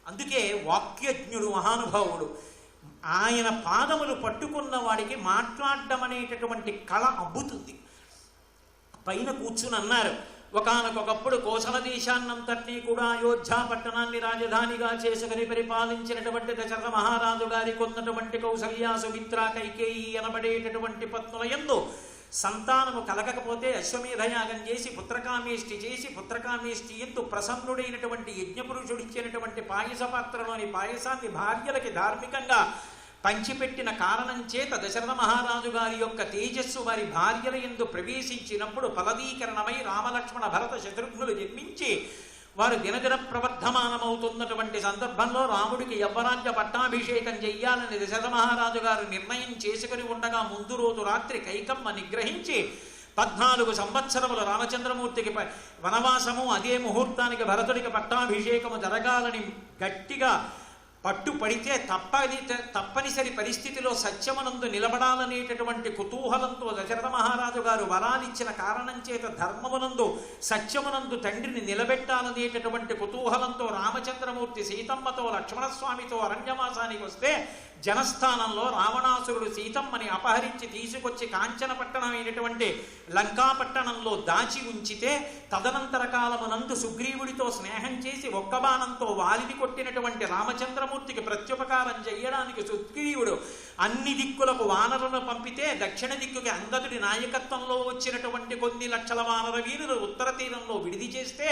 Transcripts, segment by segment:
అందుకే వాక్యజ్ఞుడు మహానుభావుడు. ఆయన పాదములు పట్టుకున్న వాడికి మాట్లాడడం అనేటటువంటి కళ అబ్బుతుంది. పైన కూర్చుని అన్నారు, ఒకానొకప్పుడు కోసల దేశాన్నంతటినీ కూడా అయోధ్య పట్టణాన్ని రాజధానిగా చేసుకుని పరిపాలించినటువంటి దశరథ మహారాజు గారికి ఉన్నటువంటి కౌసల్య, సుమిత్ర, కైకేయి అనబడేటటువంటి పత్నుల యందు సంతానము కలగకపోతే అశ్వమేధయాగం చేసి పుత్రకామేష్టి చేసి పుత్రకామేష్టి ఎందు ప్రసన్నుడైనటువంటి యజ్ఞపురుషుడిచ్చినటువంటి పాయస పాత్రలోని పాయసాన్ని భార్యలకి ధార్మికంగా పంచిపెట్టిన కారణం చేత దశరథ మహారాజు గారి యొక్క తేజస్సు వారి భార్యల యందు ప్రవేశించినప్పుడు ఫలదీకరణమై రామలక్ష్మణ భరత శత్రుఘ్నులు జన్మించి వారు దినదిన ప్రవర్ధమానమవుతున్నటువంటి సందర్భంలో రాముడికి యవ్వరాజ్య పట్టాభిషేకం చెయ్యాలని దశరథ మహారాజు గారు నిర్ణయం చేసుకుని ఉండగా ముందు రోజు రాత్రి కైకమ్మ నిగ్రహించి 14 సంవత్సరములు రామచంద్రమూర్తికి వనవాసము, అదే ముహూర్తానికి భరతుడికి పట్టాభిషేకము జరగాలని గట్టిగా పట్టుపడితే తప్పనిసరి పరిస్థితిలో సత్యమునందు నిలబడాలనేటటువంటి కుతూహలంతో దశరథ మహారాజు గారు వరాలిచ్చిన కారణం చేత ధర్మమునందు సత్యమునందు తండ్రిని నిలబెట్టాలనేటటువంటి కుతూహలంతో రామచంద్రమూర్తి సీతమ్మతో లక్ష్మణస్వామితో అరణ్యవాసానికి వస్తే జనస్థానంలో రావణాసురుడు సీతమ్మని అపహరించి తీసుకొచ్చి కాంచనపట్టణమైనటువంటి లంకాపట్టణంలో దాచి ఉంచితే తదనంతర కాలమునందు సుగ్రీవుడితో స్నేహం చేసి ఒక్క బాణంతో వాలిని కొట్టినటువంటి రామచంద్రమూర్తికి ప్రత్యుపకారం చెయ్యడానికి సుగ్రీవుడు అన్ని దిక్కులకు వానరులను పంపితే దక్షిణ దిక్కుకి అంగదుడి నాయకత్వంలో వచ్చినటువంటి కొన్ని లక్షల వానర వీరులు ఉత్తర తీరంలో విడిది చేస్తే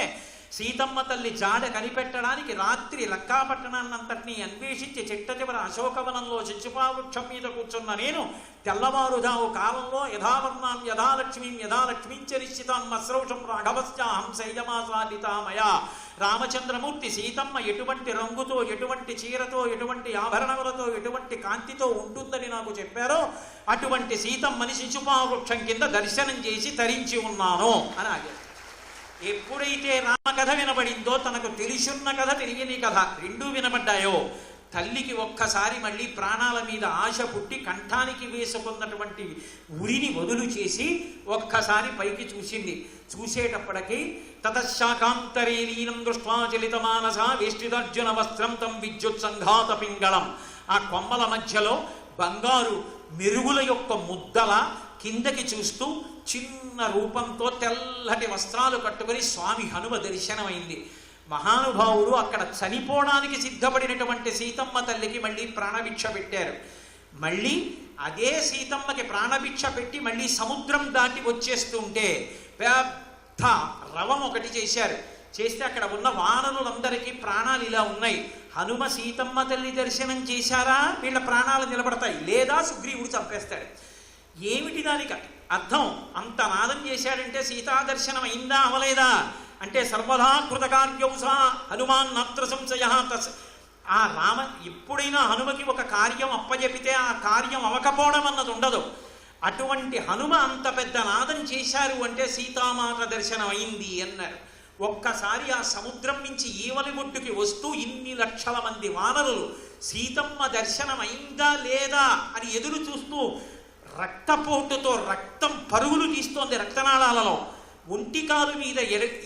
సీతమ్మ తల్లి జాడ కనిపెట్టడానికి రాత్రి లంకాపట్టణాన్నంతటినీ అన్వేషించి చిట్ట చివర అశోకవనంలో చిచ్చుపావృక్షం మీద కూర్చున్న నేను తెల్లవారుజావు కాలంలో యథావర్ణాం యథాలక్ష్మీం యథాలక్ష్మీంచరిశ్చితాం మస్రౌషం రాఘవశ్చాహం శైలమాసాదితామయ. రామచంద్రమూర్తి సీతమ్మ ఎటువంటి రంగుతో, ఎటువంటి చీరతో, ఎటువంటి ఆభరణములతో, ఎటువంటి కాంతితో ఉంటుందని నాకు చెప్పారో అటువంటి సీతమ్మని చిచ్చుపావృక్షం కింద దర్శనం చేసి తరించి ఉన్నాను అని ఆగారు. ఎప్పుడైతే రామకథ వినబడిందో, తనకు తెలిసున్న కథ తెలియని కథ రెండూ వినబడ్డాయో, తల్లికి ఒక్కసారి మళ్ళీ ప్రాణాల మీద ఆశ పుట్టి కంఠానికి వేసుకున్నటువంటి ఉరిని వదులు చేసి ఒక్కసారి పైకి చూసింది. చూసేటప్పటికీ తతశాకాంతరే లీనం దృష్ట్వా చలిత మానస వేష్టిదర్జున వస్త్రం తం విద్యుత్ సంఘాత పింగళం. ఆ కొమ్మల మధ్యలో బంగారు మెరుగుల యొక్క ముద్దల కిందకి చూస్తూ చిన్న రూపంతో తెల్లటి వస్త్రాలు కట్టుకొని స్వామి హనుమ దర్శనమైంది. మహానుభావుడు అక్కడ చనిపోవడానికి సిద్ధపడినటువంటి సీతమ్మ తల్లికి మళ్ళీ ప్రాణభిక్ష పెట్టారు. మళ్ళీ అదే సీతమ్మకి ప్రాణభిక్ష పెట్టి మళ్ళీ సముద్రం దాటి వచ్చేస్తుంటే పెద్ద రవం ఒకటి చేశారు. చేస్తే అక్కడ ఉన్న వానరులందరికీ ప్రాణాలు ఇలా ఉన్నాయి. హనుమ సీతమ్మ తల్లి దర్శనం చేశారా వీళ్ళ ప్రాణాలు నిలబడతాయి, లేదా సుగ్రీవుడు చంపేస్తాడు. ఏమిటి దానికి అర్థం? అంత నాదం చేశాడంటే సీతా దర్శనం అయిందా అవలేదా అంటే సర్వదా కృతకార్యౌసా హనుమాన్ నాత్ర సంశయ. ఆ రామ ఎప్పుడైనా హనుమకి ఒక కార్యం అప్పజెపితే ఆ కార్యం అవకపోవడం అన్నది ఉండదు. అటువంటి హనుమ అంత పెద్ద నాదం చేశారు అంటే సీతామాత దర్శనం అయింది అన్నారు. ఒక్కసారి ఆ సముద్రం నుంచి ఈవలి ఒడ్డుకి వస్తూ ఇన్ని లక్షల మంది వానరులు సీతమ్మ దర్శనం అయిందా లేదా అని ఎదురు చూస్తూ రక్తపోటుతో రక్తం పరుగులు తీస్తోంది రక్తనాళాలలో. ఒంటికాలు మీద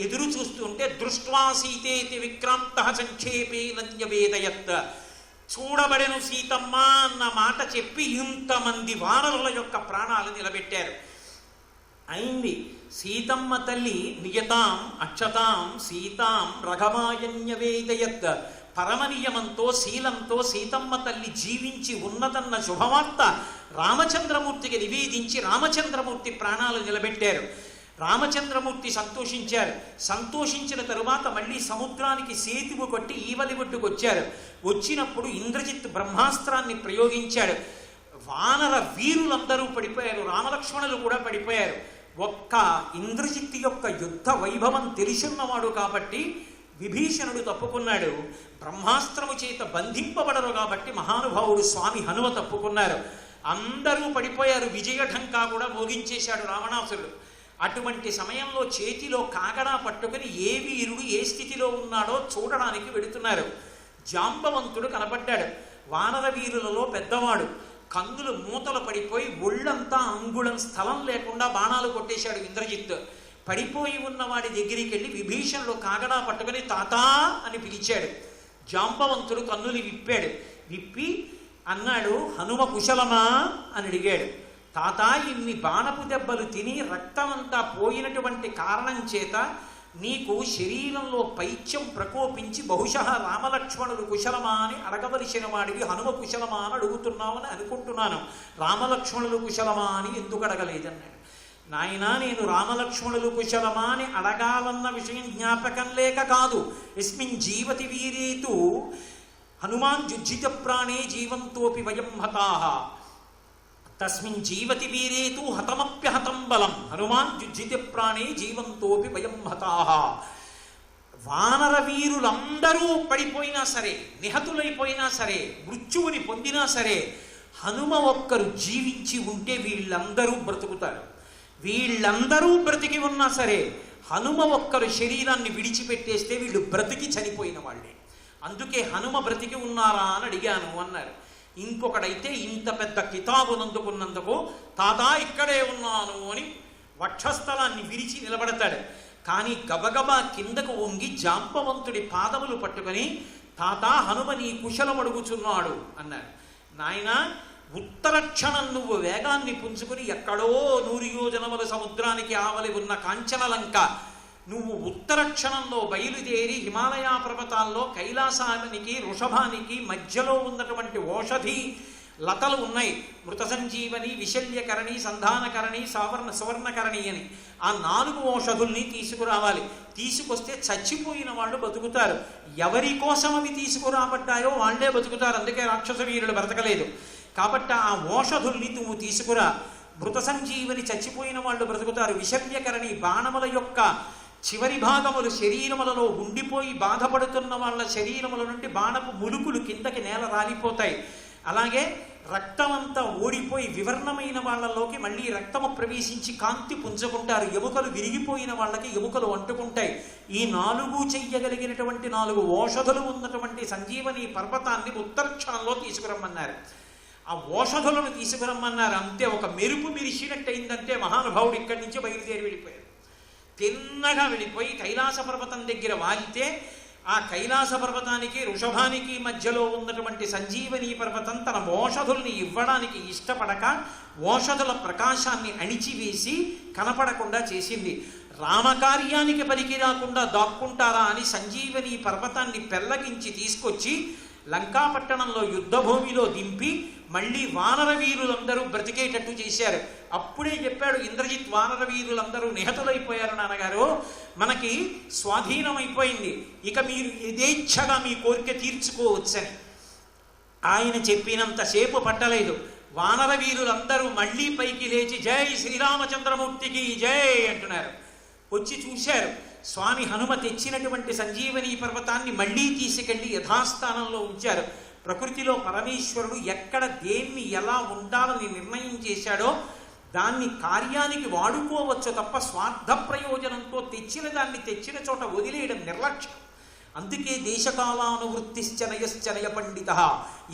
ఎదురు చూస్తుంటే దృష్ట్వా సీతేతి విక్రాంత సంక్షేపే నంజవేదయత్. చూడబడెను సీతమ్మ అన్న మాట చెప్పి ఇంతమంది వానరుల యొక్క ప్రాణాలు నిలబెట్టారు. అయింది. సీతమ్మ తల్లి నియతాం అక్షతాం సీతాం రఘమాయన్యవేదయత్. పరమనియమంతో శీలంతో సీతమ్మ తల్లి జీవించి ఉన్నదన్న శుభవార్త రామచంద్రమూర్తికి నివేదించి రామచంద్రమూర్తి ప్రాణాలు నిలబెట్టారు. రామచంద్రమూర్తి సంతోషించారు. సంతోషించిన తరువాత మళ్ళీ సముద్రానికి సేతువు కొట్టి ఈవలి ఒడ్డుకు వచ్చారు. వచ్చినప్పుడు ఇంద్రజిత్ బ్రహ్మాస్త్రాన్ని ప్రయోగించాడు. వానర వీరులందరూ పడిపోయారు, రామలక్ష్మణులు కూడా పడిపోయారు. ఒక్క ఇంద్రజిత్ యొక్క యుద్ధ వైభవం తెలిసిన్నవాడు కాబట్టి విభీషణుడు తప్పుకున్నాడు. బ్రహ్మాస్త్రము చేత బంధింపబడరు కాబట్టి మహానుభావుడు స్వామి హనుమ తప్పుకున్నారు. అందరూ పడిపోయారు. విజయఢంకా కూడా మోగించేశాడు రావణాసురుడు. అటువంటి సమయంలో చేతిలో కాగడా పట్టుకుని ఏ వీరుడు ఏ స్థితిలో ఉన్నాడో చూడడానికి వెడుతున్నారు. జాంబవంతుడు కనపడ్డాడు. వానర వీరులలో పెద్దవాడు. కందులు మూతలు పడిపోయి ఒళ్ళంతా అంగుళం స్థలం లేకుండా బాణాలు కొట్టేశాడు ఇంద్రజిత్. పడిపోయి ఉన్న వాడి దగ్గరికి వెళ్ళి విభీషణుడు కాగడా పట్టుకుని తాతా అని పిలిచాడు. జాంబవంతుడు కన్నులు విప్పాడు. విప్పి అన్నాడు, హనుమ కుశలమా అని అడిగాడు. తాత, ఇన్ని బాణపు దెబ్బలు తిని రక్తమంతా పోయినటువంటి కారణం చేత నీకు శరీరంలో పైత్యం ప్రకోపించి బహుశా రామలక్ష్మణులు కుశలమా అని అడగవలసిన వాడివి హనుమ కుశలమా అని అడుగుతున్నావని అనుకుంటున్నాను. రామలక్ష్మణులు కుశలమా అని ఎందుకు అడగలేదన్నాడు. నాయనా, నేను రామలక్ష్మణులు కుశలమా అని అడగాలన్న విషయం జ్ఞాపకం లేక కాదు. యస్మిన్ జీవతి వీరేతు హనుమాన్ జుజ్జిత ప్రాణే జీవంతోపి వయం హతాః తస్మిన్ జీవతి వీరేతు హతమప్యహతం బలం హనుమాన్ జుజ్జిత ప్రాణే జీవంతోపి వయం హతాః. వానర వీరులందరూ పడిపోయినా సరే, నిహతులైపోయినా సరే, మృత్యువుని పొందినా సరే, హనుమ ఒక్కరు జీవించి ఉంటే వీళ్ళందరూ బ్రతుకుతారు. వీళ్ళందరూ బ్రతికి ఉన్నా సరే హనుమ ఒక్కరు శరీరాన్ని విడిచిపెట్టేస్తే వీళ్ళు బ్రతికి చనిపోయిన వాళ్ళే. అందుకే హనుమ బ్రతికి ఉన్నారా అని అడిగాను అన్నారు. ఇంకొకడైతే ఇంత పెద్ద కితాబునందుకున్నందుకు తాత ఇక్కడే ఉన్నాను అని వక్షస్థలాన్ని విరిచి నిలబడతాడు. కానీ గబగబా కిందకు వంగి జాంబవంతుడి పాదములు పట్టుకొని తాత హనుమ నీ కుశలం అడుగుచున్నాడు అన్నాడు. నాయన, ఉత్తర క్షణం నువ్వు వేగాన్ని పుంజుకుని ఎక్కడో 100 యోజనముల సముద్రానికి ఆవలి ఉన్న కాంచనలంక నువ్వు ఉత్తర క్షణంలో బయలుదేరి హిమాలయ పర్వతాల్లో కైలాసానికి వృషభానికి మధ్యలో ఉన్నటువంటి ఓషధి లతలు ఉన్నాయి. మృత సంజీవని, విశల్యకరణి, సంధానకరణి, సువర్ణకరణి అని ఆ 4 ఓషధుల్ని తీసుకురావాలి. తీసుకొస్తే చచ్చిపోయిన వాళ్ళు బతుకుతారు. ఎవరి కోసం అవి తీసుకురాబడ్డాయో వాళ్ళే బతుకుతారు. అందుకే రాక్షస వీరులు బ్రతకలేదు. కాబట్టి ఆ ఓషధుల్ని నువ్వు తీసుకురా. మృత సంజీవని, చచ్చిపోయిన వాళ్ళు బ్రతుకుతారు. విశల్యకరణి, బాణముల యొక్క చివరి భాగములు శరీరములలో ఉండిపోయి బాధపడుతున్న వాళ్ళ శరీరముల నుండి బాణపు ములుకులు కిందకి నేల రాలిపోతాయి. అలాగే రక్తమంతా ఓడిపోయి వివర్ణమైన వాళ్ళలోకి మళ్ళీ రక్తము ప్రవేశించి కాంతి పుంజుకుంటారు. ఎముకలు విరిగిపోయిన వాళ్ళకి ఎముకలు అంటుకుంటాయి. ఈ 4 చెయ్యగలిగినటువంటి 4 ఓషధులు ఉన్నటువంటి సంజీవని పర్వతాన్ని ఉత్తర క్షణంలో తీసుకురమ్మన్నారు. ఆ ఓషధులను తీసుకురమ్మన్నారు. అంతే, ఒక మెరుపు మెరిసినట్టు అయిందంటే మహానుభావుడు ఇక్కడి నుంచి బయలుదేరి వెళ్ళిపోయారు. తిన్నగా వెళ్ళిపోయి కైలాస పర్వతం దగ్గర వాలితే ఆ కైలాస పర్వతానికి వృషభానికి మధ్యలో ఉన్నటువంటి సంజీవని పర్వతం తన ఓషధుల్ని ఇవ్వడానికి ఇష్టపడక ఓషధుల ప్రకాశాన్ని అణిచివేసి కనపడకుండా చేసింది. రామకార్యానికి పనికి రాకుండా దాక్కుంటారా అని సంజీవని పర్వతాన్ని పెల్లగించి తీసుకొచ్చి లంకాపట్టణంలో యుద్ధభూమిలో దింపి మళ్ళీ వానర వీరులందరూ బ్రతికేటట్టు చేశారు. అప్పుడే చెప్పాడు ఇంద్రజిత్, వానర వీరులందరూ నిహతులైపోయారు నాన్నగారు, మనకి స్వాధీనమైపోయింది, ఇక మీరు యథేచ్ఛగా మీ కోరిక తీర్చుకోవచ్చని. ఆయన చెప్పినంతసేపు పట్టలేదు. వానర వీరులందరూ మళ్ళీ పైకి లేచి జై శ్రీరామచంద్రమూర్తికి జై అంటున్నారు. వచ్చి చూశారు, స్వామి హనుమ తెచ్చినటువంటి సంజీవని పర్వతాన్ని మళ్ళీ తీసుకెళ్లి యథాస్థానంలో ఉంచారు. ప్రకృతిలో పరమేశ్వరుడు ఎక్కడ దేన్ని ఎలా ఉండాలని నిర్ణయం చేశాడో దాన్ని కార్యానికి వాడుకోవచ్చు తప్ప స్వార్థ ప్రయోజనంతో తెచ్చిన దాన్ని తెచ్చిన చోట వదిలేయడం నిర్లక్ష్యం. అందుకే దేశకాలానువృత్తిశ్చనయశ్చనయ పండిత,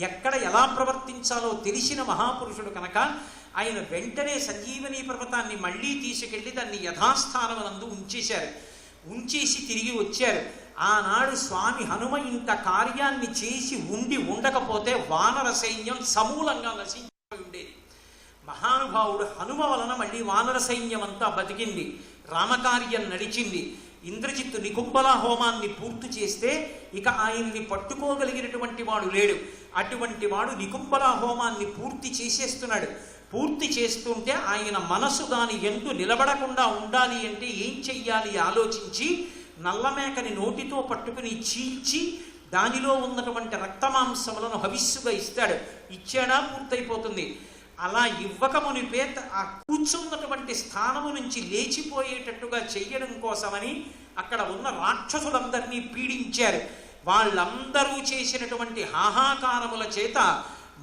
ఎక్కడ ఎలా ప్రవర్తించాలో తెలిసిన మహాపురుషుడు కనుక ఆయన వెంటనే సంజీవని పర్వతాన్ని మళ్ళీ తీసుకెళ్లి దాన్ని యథాస్థానమునందు ఉంచేశారు. ఉంచేసి తిరిగి వచ్చారు. ఆనాడు స్వామి హనుమ ఇంత కార్యాన్ని చేసి ఉండకపోతే వానర సైన్యం సమూలంగా నశించిపోయి ఉండేది. మహానుభావుడు హనుమ వలన మళ్ళీ వానర సైన్యం అంతా బతికింది, రామకార్యం నడిచింది. ఇంద్రజిత్తు నికుంభల హోమాన్ని పూర్తి చేస్తే ఇక ఆయన్ని పట్టుకోగలిగినటువంటి వాడు లేడు. అటువంటి వాడు నికుంభల హోమాన్ని పూర్తి చేసేస్తున్నాడు. పూర్తి చేస్తుంటే ఆయన మనసు దాని ఎందు నిలబడకుండా ఉండాలి అంటే ఏం చెయ్యాలి ఆలోచించి నల్లమేకని నోటితో పట్టుకుని చీల్చి దానిలో ఉన్నటువంటి రక్తమాంసములను హవిస్సుగా ఇస్తాడు. ఇచ్చాడా పూర్తయిపోతుంది. అలా ఇవ్వక మునిపే ఆ కూర్చున్నటువంటి స్థానము నుంచి లేచిపోయేటట్టుగా చెయ్యడం కోసమని అక్కడ ఉన్న రాక్షసులందరినీ పీడించారు. వాళ్ళందరూ చేసినటువంటి హాహాకారముల చేత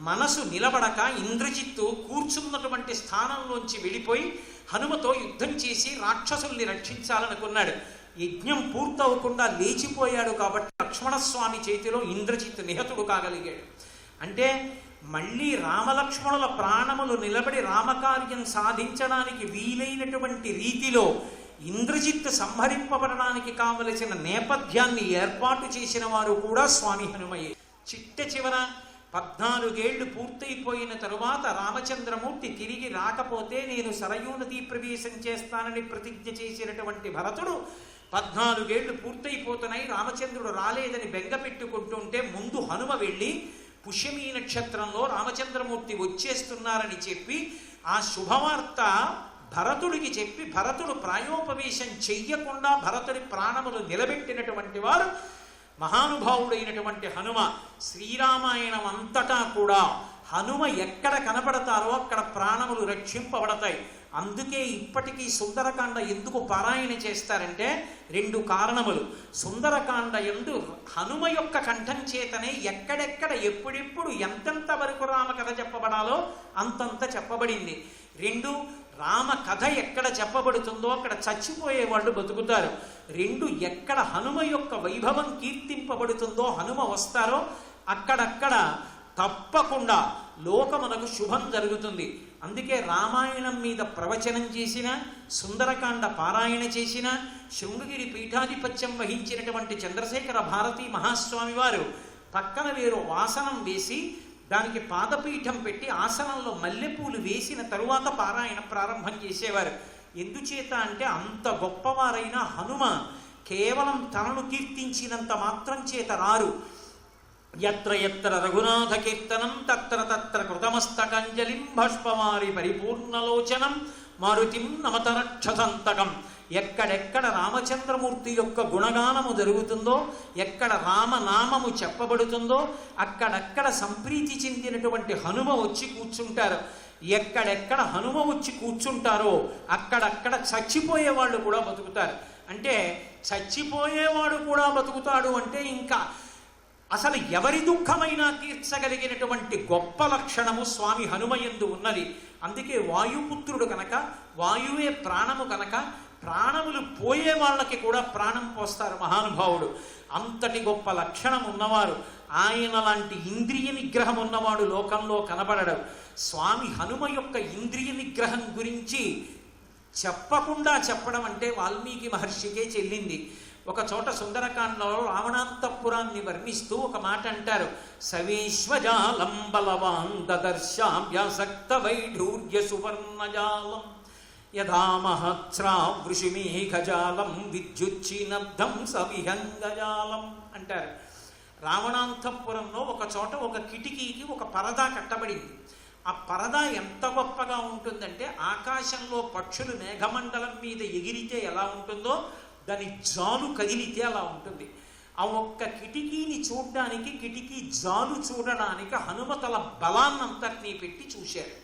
మనసు నిలబడక ఇంద్రజిత్తు కూర్చున్నటువంటి స్థానంలోంచి వెళ్ళిపోయి హనుమతో యుద్ధం చేసి రాక్షసుల్ని రక్షించాలనుకున్నాడు. యజ్ఞం పూర్తవకుండా లేచిపోయాడు కాబట్టి లక్ష్మణస్వామి చేతిలో ఇంద్రజిత్తు నిహతుడు కాగలిగాడు. అంటే మళ్ళీ రామలక్ష్మణుల ప్రాణములు నిలబడి రామకార్యం సాధించడానికి వీలైనటువంటి రీతిలో ఇంద్రజిత్తు సంహరింపబడడానికి కావలసిన నేపథ్యాన్ని ఏర్పాటు చేసిన వారు కూడా స్వామి హనుమయే. చిట్ట చివర 14 ఏళ్లు పూర్తయిపోయిన తరువాత రామచంద్రమూర్తి తిరిగి రాకపోతే నేను సరయూ నదీ ప్రవేశం చేస్తానని ప్రతిజ్ఞ చేసినటువంటి భరతుడు 14 ఏళ్లు పూర్తయిపోతున్నాయి, రామచంద్రుడు రాలేదని బెంగ పెట్టుకుంటుంటే ముందు హనుమ వెళ్ళి పుష్యమీ నక్షత్రంలో రామచంద్రమూర్తి వచ్చేస్తున్నారని చెప్పి ఆ శుభవార్త భరతుడికి చెప్పి భరతుడు ప్రాయోపవేశం చెయ్యకుండా భరతుడి ప్రాణములు నిలబెట్టినటువంటి వారు మహానుభావుడైనటువంటి హనుమ. శ్రీరామాయణం అంతటా కూడా హనుమ ఎక్కడ కనపడతారో అక్కడ ప్రాణములు రక్షింపబడతాయి. అందుకే ఇప్పటికీ సుందరకాండ ఎందుకు పారాయణ చేస్తారంటే 2 కారణములు. సుందరకాండ యందు హనుమ యొక్క కంఠం చేతనే ఎక్కడెక్కడ ఎప్పుడెప్పుడు ఎంతెంత వరకు రామకథ చెప్పబడాలో అంతంత చెప్పబడింది. 2 రామ కథ ఎక్కడ చెప్పబడుతుందో అక్కడ చచ్చిపోయే వాళ్ళు బతుకుతారు. 2 ఎక్కడ హనుమ యొక్క వైభవం కీర్తింపబడుతుందో హనుమ వస్తారో అక్కడక్కడ తప్పకుండా లోకమునకు శుభం జరుగుతుంది. అందుకే రామాయణం మీద ప్రవచనం చేసిన, సుందరకాండ పారాయణ చేసిన, శృంగగిరి పీఠాధిపత్యం వహించినటువంటి చంద్రశేఖర భారతీ మహాస్వామి వారు పక్కన వేరు ఆసనం వేసి దానికి పాదపీఠం పెట్టి ఆసనంలో మల్లెపూలు వేసిన తరువాత పారాయణ ప్రారంభం చేసేవారు. ఎందుచేత అంటే అంత గొప్పవారైన హనుమ కేవలం తనను కీర్తించినంత మాత్రం చేత రారు. ఎత్ర ఎత్ర రఘునాథ కీర్తనం తత్ర తత్ర కృతమస్తకంజలిం భష్పమారి పరిపూర్ణలోచనం మారుతిం నమతరక్షసంతకం. ఎక్కడెక్కడ రామచంద్రమూర్తి యొక్క గుణగానము జరుగుతుందో, ఎక్కడ రామనామము చెప్పబడుతుందో అక్కడక్కడ సంప్రీతి చెందినటువంటి హనుమ వచ్చి కూర్చుంటారు. ఎక్కడెక్కడ హనుమ వచ్చి కూర్చుంటారో అక్కడక్కడ చచ్చిపోయేవాళ్ళు కూడా బతుకుతారు. అంటే చచ్చిపోయేవాడు కూడా బతుకుతాడు అంటే ఇంకా అసలు ఎవరి దుఃఖమైనా తీర్చగలిగినటువంటి గొప్ప లక్షణము స్వామి హనుమయందు ఉన్నది. అందుకే వాయుపుత్రుడు కనుక, వాయువే ప్రాణము కనుక ప్రాణములు పోయే వాళ్ళకి కూడా ప్రాణం పోస్తారు మహానుభావుడు. అంతటి గొప్ప లక్షణం ఉన్నవారు. ఆయన లాంటి ఇంద్రియ నిగ్రహం ఉన్నవాడు లోకంలో కనబడడు. స్వామి హనుమ యొక్క ఇంద్రియ నిగ్రహం గురించి చెప్పకుండా చెప్పడం అంటే వాల్మీకి మహర్షికే చెల్లింది. ఒక చోట సుందరకాండలో రావణాంతఃపురాన్ని వర్ణిస్తూ ఒక మాట అంటారు. సవేశ్వజాలం బలవాన్ దదర్శాభ్యాసక్త వైఢూర్య సువర్ణజాలం యథామహత్స్రావృషిమేఘజాలం విద్యుచ్చినబ్ధం సవిహంగజాలం అంటారు. రావణాంతఃపురంలో ఒక చోట ఒక కిటికీకి ఒక పరదా కట్టబడింది. ఆ పరదా ఎంత గొప్పగా ఉంటుందంటే ఆకాశంలో పక్షులు మేఘమండలం మీద ఎగిరితే ఎలా ఉంటుందో దాని జాలు కదిలితే అలా ఉంటుంది. ఆ ఒక్క కిటికీని చూడడానికి, కిటికీ జాలు చూడడానికి హనుమతల బలాన్నంతటినీ పెట్టి చూశారు.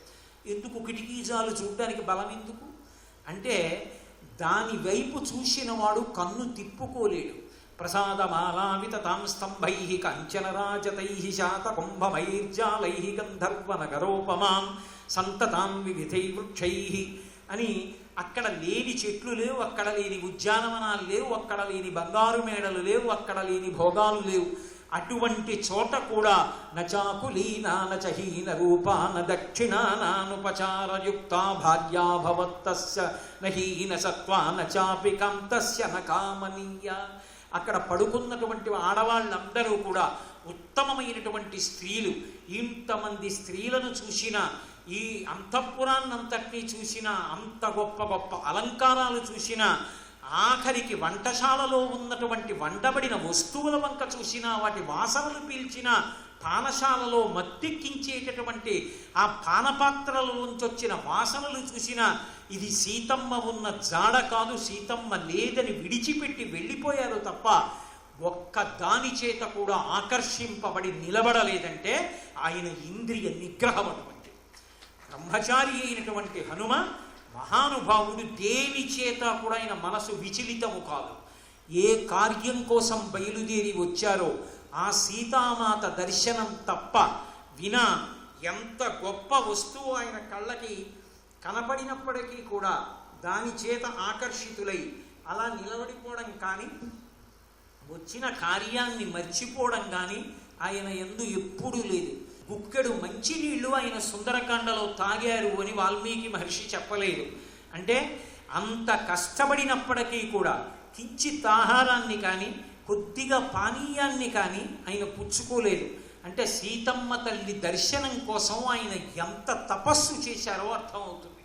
ఎందుకు కిటికీ జాలు చూడడానికి బలం ఎందుకు అంటే దాని వైపు చూసిన వాడు కన్ను తిప్పుకోలేడు. ప్రసాదమాలావిత తాం స్తంభై కంచనరాజతై శాతకుంభమైర్జాలై గంధర్వనగరోపమాం సంతతాం వివిధై వృక్షై అని అక్కడ లేని చెట్లు లేవు, అక్కడ లేని ఉద్యానవనాలు లేవు, అక్కడ లేని బంగారు మేడలు లేవు, అక్కడ లేని భోగాలు లేవు. అటువంటి చోట కూడా నచాకులీనా నచహీన రూపా న దక్షిణానానుపచారయుక్తా భార్యాభవత్తస్య నహీన సత్వా నచాపి కాంతస్య నకామనీయ. అక్కడ పడుకున్నటువంటి ఆడవాళ్ళందరూ కూడా ఉత్తమమైనటువంటి స్త్రీలు. ఇంతమంది స్త్రీలను చూసిన, ఈ అంతఃపురాన్నంతటినీ చూసిన, అంత గొప్ప గొప్ప అలంకారాలు చూసిన, ఆఖరికి వంటశాలలో ఉన్నటువంటి వండబడిన వస్తువుల వంక చూసిన, వాటి వాసనలు పీల్చిన, పానశాలలో మత్తెక్కించేటటువంటి ఆ పానపాత్రలలోంచి వచ్చిన వాసనలు చూసిన, ఇది సీతమ్మ ఉన్న జాడ కాదు, సీతమ్మ లేదని విడిచిపెట్టి వెళ్ళిపోయారు తప్ప ఒక్క దాని చేత కూడా ఆకర్షింపబడి నిలబడలేదంటే ఆయన ఇంద్రియ నిగ్రహం అటువంటి. బ్రహ్మచారి అయినటువంటి హనుమ మహానుభావుడు, దేని చేత కూడా ఆయన మనసు విచలితము కాదు. ఏ కార్యం కోసం బయలుదేరి వచ్చారో ఆ సీతామాత దర్శనం తప్ప వినా ఎంత గొప్ప వస్తువు ఆయన కళ్ళకి కనపడినప్పటికీ కూడా దాని చేత ఆకర్షితులై అలా నిలబడిపోవడం కానీ, వచ్చిన కార్యాన్ని మర్చిపోవడం కానీ ఆయన యందు ఎప్పుడూ లేదు. గుక్కెడు మంచినీళ్లు ఆయన సుందరకాండలో తాగారు అని వాల్మీకి మహర్షి చెప్పలేదు. అంటే అంత కష్టపడినప్పటికీ కూడా కించిత్ ఆహారాన్ని కానీ కొద్దిగా పానీయాన్ని కానీ ఆయన పుచ్చుకోలేదు. అంటే సీతమ్మ తల్లి దర్శనం కోసం ఆయన ఎంత తపస్సు చేశారో అర్థమవుతుంది.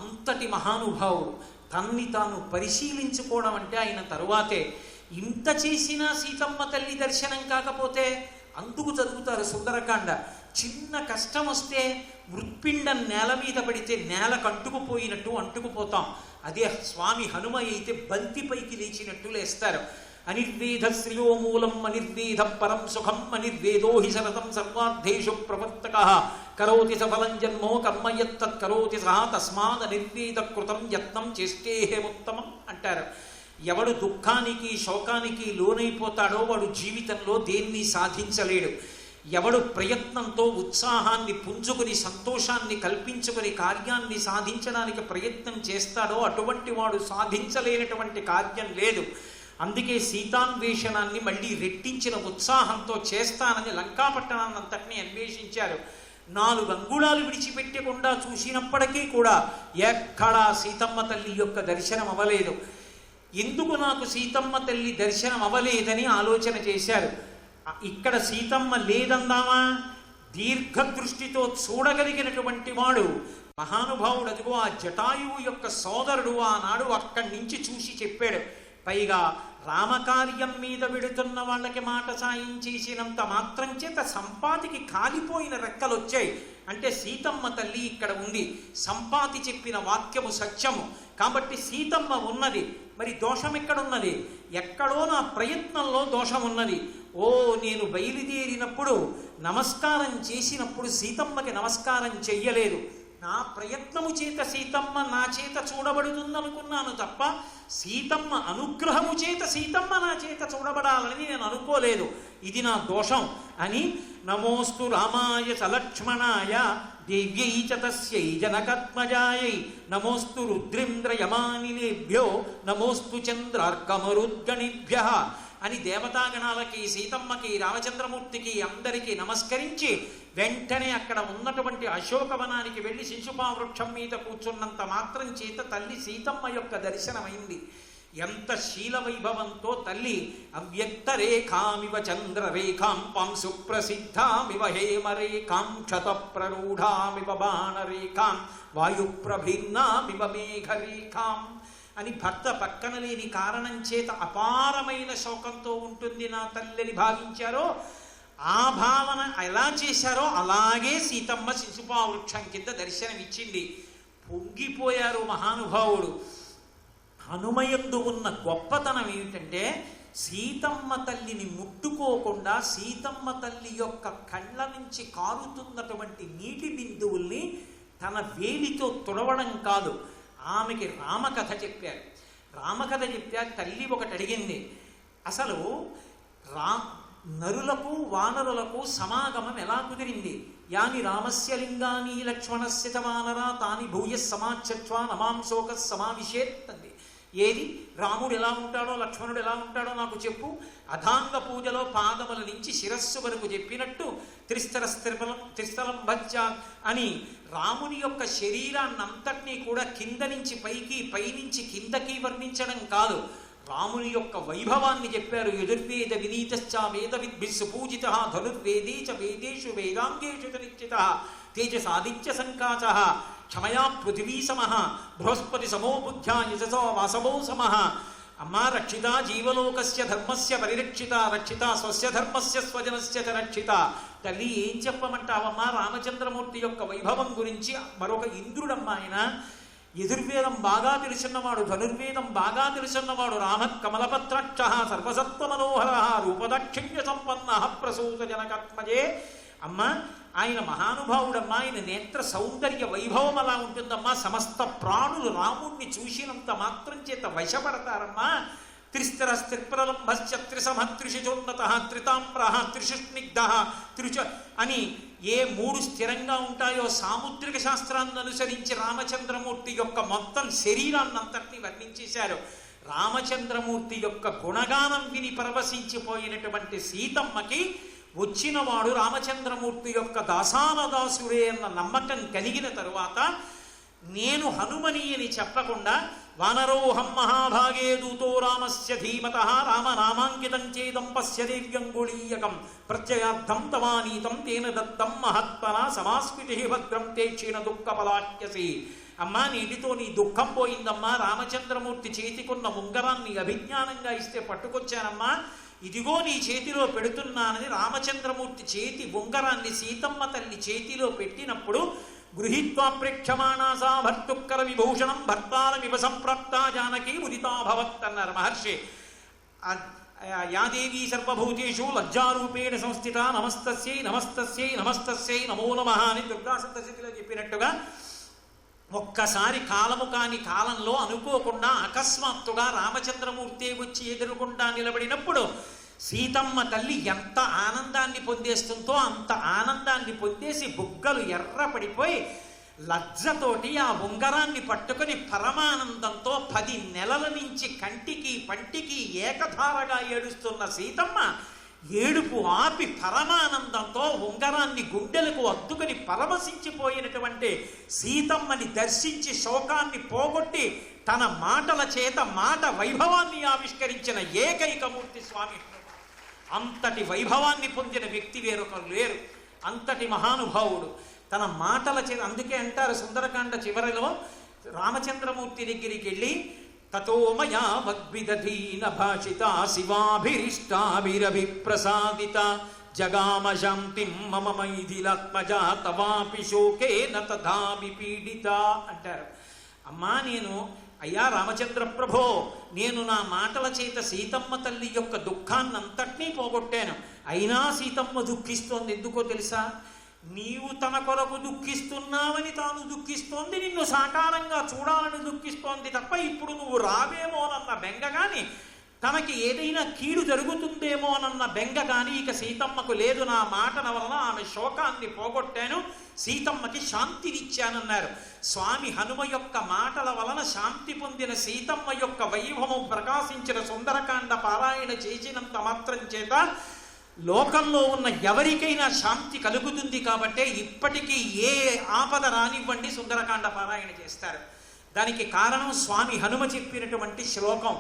అంతటి మహానుభావుడు తన్ని తాను పరిశీలించుకోవడం అంటే ఆయన తరువాతే. ఇంత చేసినా సీతమ్మ తల్లి దర్శనం కాకపోతే అందుకు చదువుతారు సుందరకాండ. చిన్న కష్టం వస్తే మృత్పిండం నేల మీద పడితే నేలకు అంటుకుపోయినట్టు అంటుకుపోతాం. అదే స్వామి హనుమ అయితే బంతిపైకి లేచినట్టు లేస్తారు. అనిర్వేద శ్రియోమూలం అనిర్వేద పరం సుఖం అనిర్వేదో హి శరతం సర్వార్థేషు ప్రవర్తక కరోతి సఫలం జన్మో కర్మయత్తత్ కరోతి సహా తస్మాద్ అనిర్వేద కృతం యత్నం చేష్టేహేముత్తమం అంటారు. ఎవడు దుఃఖానికి శోకానికి లోనైపోతాడో వాడు జీవితంలో దేన్ని సాధించలేడు. ఎవడు ప్రయత్నంతో ఉత్సాహాన్ని పుంజుకుని సంతోషాన్ని కల్పించుకుని కార్యాన్ని సాధించడానికి ప్రయత్నం చేస్తాడో అటువంటి వాడు సాధించలేనటువంటి కార్యం లేదు. అందుకే సీతాన్వేషణాన్ని మళ్ళీ రెట్టించిన ఉత్సాహంతో చేస్తానని లంకాపట్టణాన్ని అంతటినీ అన్వేషించారు. 4 అంగుళాలు విడిచిపెట్టకుండా చూసినప్పటికీ కూడా ఎక్కడా సీతమ్మ తల్లి యొక్క దర్శనం అవ్వలేదు. ఎందుకు నాకు సీతమ్మ తల్లి దర్శనం అవ్వలేదని ఆలోచన చేశారు. ఇక్కడ సీతమ్మ లేదందామా? దీర్ఘదృష్టితో చూడగలిగినటువంటి వాడు మహానుభావుడు. అదిగో ఆ జటాయువు యొక్క సోదరుడు ఆనాడు అక్కడి నుంచి చూసి చెప్పాడు. పైగా రామకార్యం మీద వెడుతున్న వాళ్ళకి మాట సాయం చేసినంత మాత్రం చేత సంపాతికి కాలిపోయిన రెక్కలు వచ్చాయి. అంటే సీతమ్మ తల్లి ఇక్కడ ఉంది. సంపాతి చెప్పిన వాక్యము సత్యము కాబట్టి సీతమ్మ ఉన్నది. మరి దోషం ఎక్కడున్నది? ఎక్కడో నా ప్రయత్నంలో దోషం ఉన్నది. నేను బయలుదేరినప్పుడు నమస్కారం చేసినప్పుడు సీతమ్మకి నమస్కారం చెయ్యలేదు. నా ప్రయత్నము చేత సీతమ్మ నా చేత చూడబడుతుందనుకున్నాను తప్ప సీతమ్మ అనుగ్రహము చేత సీతమ్మ నా చేత చూడబడాలని నేను అనుకోలేదు. ఇది నా దోషం అని నమోస్తు రామాయ సలక్ష్మణాయ దేవ్యై చ తస్యై జనకత్మజాయై నమోస్తు రుద్రేంద్రయమానినేభ్యో నమోస్తు చంద్రార్కమరుద్గణిభ్యః అని దేవతాగణాలకి సీతమ్మకి రామచంద్రమూర్తికి అందరికీ నమస్కరించి వెంటనే అక్కడ ఉన్నటువంటి అశోకవనానికి వెళ్ళి శిశుపావృక్షం మీద కూర్చున్నంత మాత్రం చేత తల్లి సీతమ్మ యొక్క దర్శనమైంది. ఎంత శీల వైభవంతో తల్లి అవ్యక్త రేఖామివ చంద్రరేఖాం పాంసు ప్రసిద్ధామివ హేమరేఖాం క్షత ప్రరూఢామివ బాణరేఖాం వాయుప్రభిన్నామివ మేఘరేఖాం అని భర్త పక్కన లేని కారణం చేత అపారమైన శోకంతో ఉంటుంది నా తల్లిని భావించారో ఆ భావన ఎలా చేశారో అలాగే సీతమ్మ శిశుపావృక్షం కింద దర్శనమిచ్చింది. పొంగిపోయారు మహానుభావుడు. హనుమయందు ఉన్న గొప్పతనం ఏమిటంటే సీతమ్మ తల్లిని ముట్టుకోకుండా సీతమ్మ తల్లి యొక్క కళ్ళ నుంచి కారుతున్నటువంటి నీటి బిందువుల్ని తన వేలితో తుడవడం కాదు, ఆమెకి రామకథ చెప్పారు. రామకథ చెప్పారు. తల్లి ఒకటి అడిగింది, అసలు నరులకు వానరులకు సమాగమం ఎలా కుదిరింది? యాని రామస్య లింగాని లక్ష్మణస్య చ వానరా తాని భూయ సమాచత్వా నమాంశోక సమావిషేత్తంది. ఏది రాముడు ఎలా ఉంటాడో లక్ష్మణుడు ఎలా ఉంటాడో నాకు చెప్పు. అధాంగ పూజలో పాదముల నుంచి శిరస్సు వరకు చెప్పినట్టు త్రిస్థలం భజ్జా అని రాముని యొక్క శరీరాన్నంతటినీ కూడా కింద నుంచి పైకి పైనుంచి కిందకి వర్ణించడం కాదు, రాముని యొక్క వైభవాన్ని చెప్పారు. యజుర్వేద వినీతశ్చ వేద విద్భిస్సు పూజిత ధనుర్వేదే చ వేదేషు వేదాంగేషు నిశ్చిత తేజసాదిత్య సంకాచ క్షమయా పృథివీ సమః బృహస్పతి సమో బుద్ధ్యా యశసో వాసవో సమః. అమ్మా రక్షిత జీవలోకస్య ధర్మస్య పరిరక్షిత రక్షిత స్వస్య ధర్మస్య స్వజనస్య చ రక్షిత. తల్లి ఏం చెప్పమంటావమ్మా రామచంద్రమూర్తి యొక్క వైభవం గురించి? మరొక ఇంద్రుడమ్మా ఆయన. యజుర్వేదం బాగా తెలుసున్నవాడు, ధనుర్వేదం బాగా తెలుసున్నవాడు. రామత్ కమలపత్రాక్ష సర్వసత్వ మనోహర రూపదాక్షిణ్య సంపన్న ప్రసూత జనకాత్మజే. అమ్మ ఆయన మహానుభావుడమ్మా. ఆయన నేత్ర సౌందర్య వైభవం అలా ఉంటుందమ్మా. సమస్త ప్రాణులు రాముణ్ణి చూసినంత మాత్రం చేత వశపడతారమ్మా. త్రిస్థిరస్త్రిప్రలంభశ్చ త్రిసమ త్రిశుచోన్నత త్రితామ్ర త్రిశుస్నిగ్ధ త్రిచ అని ఏ 3 స్థిరంగా ఉంటాయో సాముద్రిక శాస్త్రాన్ని అనుసరించి రామచంద్రమూర్తి యొక్క మొత్తం శరీరాన్నంతటినీ వర్ణించేశారు. రామచంద్రమూర్తి యొక్క గుణగానం విని పరవశించిపోయినటువంటి సీతమ్మకి వచ్చినవాడు రామచంద్రమూర్తి యొక్క దాసానదాసుడే అన్న నమ్మకం కలిగిన తరువాత నేను హనుమని అని చెప్పకుండా వానరోహం మహాభాగే దూతో రామస్య ధీమతః రామనామాంకితం చేదం పశ్య దేవ్యంగుళీయకం ప్రత్యయార్థం తవానీతం తేన దత్తం మహత్మన సమాస్మితి భద్రం తే క్షీణ దుఃఖపలాట్యసి. అమ్మా, నీటితో నీ దుఃఖం పోయిందమ్మా, రామచంద్రమూర్తి చేతికున్న ఉంగరాన్ని అభిజ్ఞానంగా ఇస్తే పట్టుకొచ్చానమ్మా, ఇదిగో నీ చేతిలో పెడుతున్నానని రామచంద్రమూర్తి చేతి ఉంగరాన్ని సీతమ్మ తల్లి చేతిలో పెట్టినప్పుడు గృహీత్వా ప్రేక్షమాణా సా భర్తుక్కర విభూషణం భర్తారమివ సంప్రాప్త జానకీ ముదితాభవత్ అన్నారు మహర్షి. యాదేవీ సర్వభూతేషు లజ్జారూపేణ సంస్థిత నమస్తస్యై నమస్తస్యై నమస్తస్యై నమో నమః అని దుర్గా సప్తశతిలో చెప్పినట్టుగా ఒక్కసారి కాలము కాని కాలంలో అనుకోకుండా అకస్మాత్తుగా రామచంద్రమూర్తి వచ్చి ఎదురుకుండా నిలబడినప్పుడు సీతమ్మ తల్లి ఎంత ఆనందాన్ని పొందేస్తుందో అంత ఆనందాన్ని పొందేసి బుగ్గలు ఎర్రపడిపోయి లజ్జతోటి ఆ ఉంగరాన్ని పట్టుకొని పరమానందంతో 10 నెలల నుంచి కంటికి పంటికి ఏకధారగా ఏడుస్తున్న సీతమ్మ ఏడుపు ఆపి పరమానందంతో ఉంగరాన్ని గుండెలకు అద్దుకొని పరవశించిపోయినటువంటి సీతమ్మని దర్శించి శోకాన్ని పోగొట్టి తన మాటల చేత మాట వైభవాన్ని ఆవిష్కరించిన ఏకైకమూర్తి స్వామి. అంతటి వైభవాన్ని పొందిన వ్యక్తి వేరొకరు లేరు. అంతటి మహానుభావుడు తన మాటల చేత. అందుకే అంటారు సుందరకాండ చివరిలో రామచంద్రమూర్తి దగ్గరికి వెళ్ళి తతో మయా వగ్విదధీన భాషిత శివాభిరిష్టాభిరభిప్రసాదిత జగామ శాంతిం మమ మైథిలాత్మజా తవాపి శోకేన తథాపి పీడిత అంటారు. అమ్మా, అయ్యా రామచంద్ర ప్రభో, నేను నా మాటల చేత సీతమ్మ తల్లి యొక్క దుఃఖాన్నంతటినీ పోగొట్టాను. అయినా సీతమ్మ దుఃఖిస్తోంది. ఎందుకో తెలుసా? నీవు తన కొరకు దుఃఖిస్తున్నావని తాను దుఃఖిస్తోంది, నిన్ను సాకారంగా చూడాలని దుఃఖిస్తోంది తప్ప ఇప్పుడు నువ్వు రావేమోనన్న బెంగ కానీ, తనకి ఏదైనా కీడు జరుగుతుందేమోనన్న బెంగ కానీ ఇక సీతమ్మకు లేదు. నా మాటల వలన ఆమె శోకాన్ని పోగొట్టాను, సీతమ్మకి శాంతినిచ్చానన్నారు. స్వామి హనుమ యొక్క మాటల వలన శాంతి పొందిన సీతమ్మ యొక్క వైభవం ప్రకాశించిన సుందరకాండ పారాయణ చేసినంత మాత్రం చేత లోకంలో ఉన్న ఎవరికైనా శాంతి కలుగుతుంది. కాబట్టే ఇప్పటికీ ఏ ఆపద రానివ్వండి సుందరకాండ పారాయణ చేస్తారు. దానికి కారణం స్వామి హనుమ చెప్పినటువంటి శ్లోకం.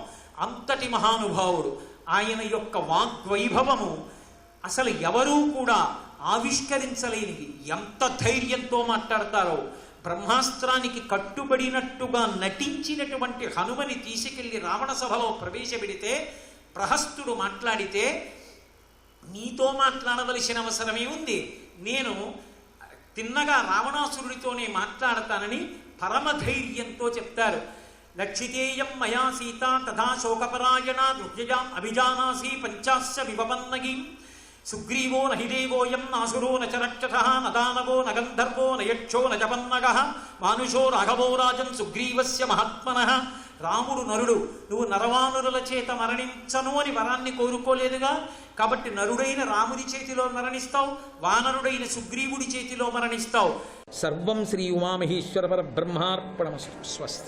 అంతటి మహానుభావుడు. ఆయన యొక్క వాగ్వైభవము అసలు ఎవరూ కూడా ఆవిష్కరించలేనిది. ఎంత ధైర్యంతో మాట్లాడతారో. బ్రహ్మాస్త్రానికి కట్టుబడినట్టుగా నటించినటువంటి హనుమని తీసుకెళ్లి రావణ సభలో ప్రవేశపెడితే ప్రహస్తుడు మాట్లాడితే, నీతో మాట్లాడవలసిన అవసరమే ఉంది, నేను తిన్నగా రావణాసురుడితోనే మాట్లాడతానని పరమధైర్యంతో చెప్తారు. లక్షితేయం మయా సీత తథా శోకపరాయణ దృగ్యజాం అభిజానాసి పంచాస్య విపన్నగీం సుగ్రీవో నహిదేవోయం నాసురో నచరక్షసః నదానవో నగంధర్వో నయక్షో నజపన్నగః మానుషో రాఘవో రాజన్ సుగ్రీవస్య మహాత్మనః. రాముడు నరుడు, నువ్వు నరవానురుల చేత మరణించను అని వరాన్ని కోరుకోలేదుగా, కాబట్టి నరుడైన రాముడి చేతిలో మరణిస్తావు, వానరుడైన సుగ్రీవుడి చేతిలో మరణిస్తావు. సర్వం శ్రీ ఉమామహేశ్వర పరబ్రహ్మార్పణమస్తు. స్వస్తి.